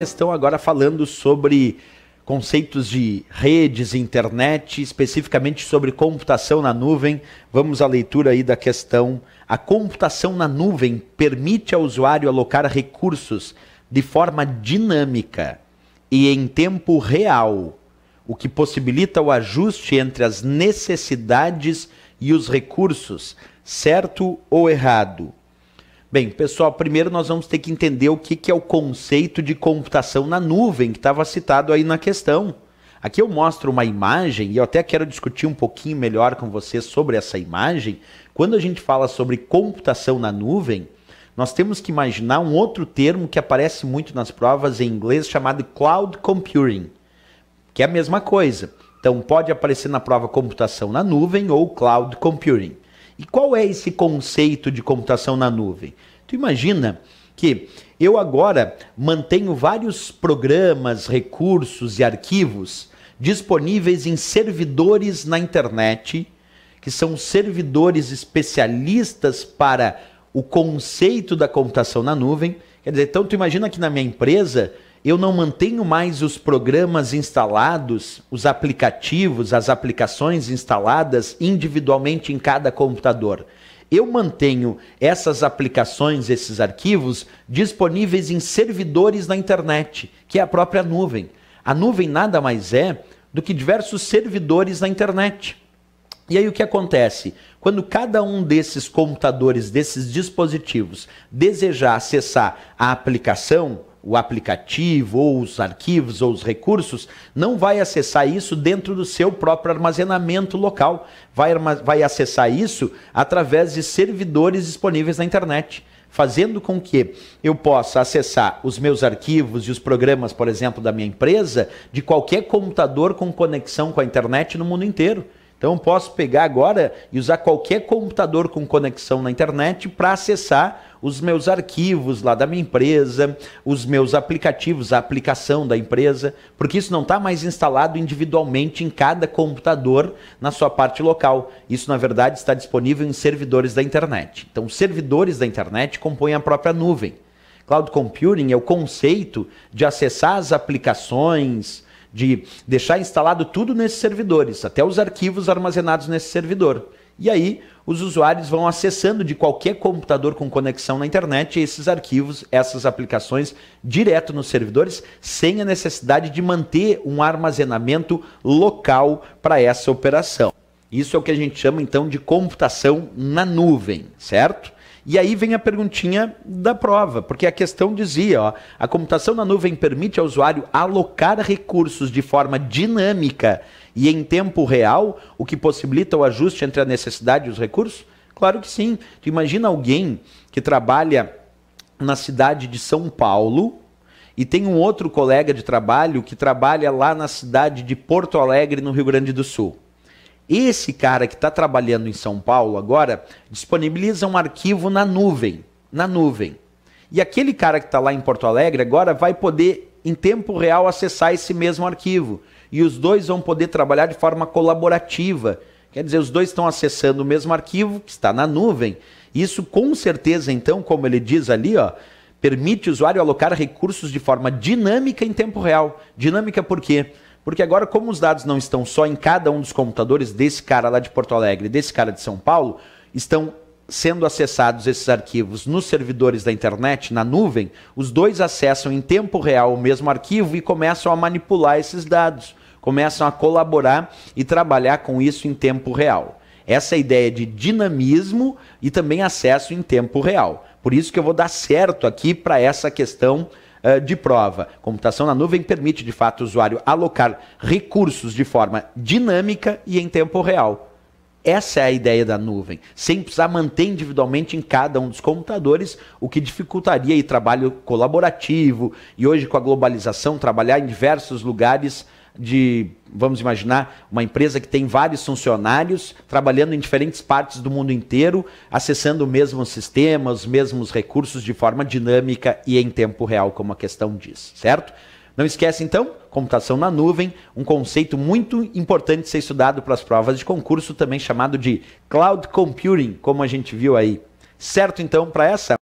Estão agora falando sobre conceitos de redes, internet, especificamente sobre computação na nuvem. Vamos à leitura aí da questão. A computação na nuvem permite ao usuário alocar recursos de forma dinâmica e em tempo real, o que possibilita o ajuste entre as necessidades e os recursos, certo ou errado? Bem, pessoal, primeiro nós vamos ter que entender o que é o conceito de computação na nuvem, que estava citado aí na questão. Aqui eu mostro uma imagem, e eu até quero discutir um pouquinho melhor com vocês sobre essa imagem. Quando a gente fala sobre computação na nuvem, nós temos que imaginar um outro termo que aparece muito nas provas em inglês, chamado Cloud Computing, que é a mesma coisa. Então pode aparecer na prova computação na nuvem ou Cloud Computing. E qual é esse conceito de computação na nuvem? Tu imagina que eu agora mantenho vários programas, recursos e arquivos disponíveis em servidores na internet, que são servidores especialistas para o conceito da computação na nuvem. Quer dizer, então tu imagina que na minha empresa eu não mantenho mais os programas instalados, os aplicativos, as aplicações instaladas individualmente em cada computador. Eu mantenho essas aplicações, esses arquivos, disponíveis em servidores na internet, que é a própria nuvem. A nuvem nada mais é do que diversos servidores na internet. E aí o que acontece? Quando cada um desses computadores, desses dispositivos, desejar acessar a aplicação, o aplicativo, ou os arquivos, ou os recursos, não vai acessar isso dentro do seu próprio armazenamento local. Vai acessar isso através de servidores disponíveis na internet, fazendo com que eu possa acessar os meus arquivos e os programas, por exemplo, da minha empresa, de qualquer computador com conexão com a internet no mundo inteiro. Então eu posso pegar agora e usar qualquer computador com conexão na internet para acessar os meus arquivos lá da minha empresa, os meus aplicativos, a aplicação da empresa, porque isso não está mais instalado individualmente em cada computador na sua parte local. Isso, na verdade, está disponível em servidores da internet. Então, os servidores da internet compõem a própria nuvem. Cloud Computing é o conceito de acessar as aplicações, de deixar instalado tudo nesses servidores, até os arquivos armazenados nesse servidor. E aí os usuários vão acessando de qualquer computador com conexão na internet esses arquivos, essas aplicações, direto nos servidores, sem a necessidade de manter um armazenamento local para essa operação. Isso é o que a gente chama então de computação na nuvem, certo? E aí vem a perguntinha da prova, porque a questão dizia, ó, a computação na nuvem permite ao usuário alocar recursos de forma dinâmica e em tempo real, o que possibilita o ajuste entre a necessidade e os recursos? Claro que sim. Tu imagina alguém que trabalha na cidade de São Paulo e tem um outro colega de trabalho que trabalha lá na cidade de Porto Alegre, no Rio Grande do Sul. Esse cara que está trabalhando em São Paulo agora disponibiliza um arquivo na nuvem. E aquele cara que está lá em Porto Alegre agora vai poder, em tempo real, acessar esse mesmo arquivo. E os dois vão poder trabalhar de forma colaborativa. Quer dizer, os dois estão acessando o mesmo arquivo que está na nuvem. Isso com certeza, então, como ele diz ali, ó, permite o usuário alocar recursos de forma dinâmica em tempo real. Dinâmica por quê? Porque agora, como os dados não estão só em cada um dos computadores desse cara lá de Porto Alegre, desse cara de São Paulo, estão sendo acessados esses arquivos nos servidores da internet, na nuvem, os dois acessam em tempo real o mesmo arquivo e começam a manipular esses dados, começam a colaborar e trabalhar com isso em tempo real. Essa é a ideia de dinamismo e também acesso em tempo real. Por isso que eu vou dar certo aqui para essa questão de prova. Computação na nuvem permite, de fato, o usuário alocar recursos de forma dinâmica e em tempo real. Essa é a ideia da nuvem, sem precisar manter individualmente em cada um dos computadores, o que dificultaria o trabalho colaborativo e hoje com a globalização, trabalhar em diversos lugares de, vamos imaginar, uma empresa que tem vários funcionários trabalhando em diferentes partes do mundo inteiro, acessando o mesmo sistema, os mesmos recursos de forma dinâmica e em tempo real, como a questão diz, certo? Não esquece então, computação na nuvem, um conceito muito importante de ser estudado para as provas de concurso, também chamado de Cloud Computing, como a gente viu aí. Certo então para essa?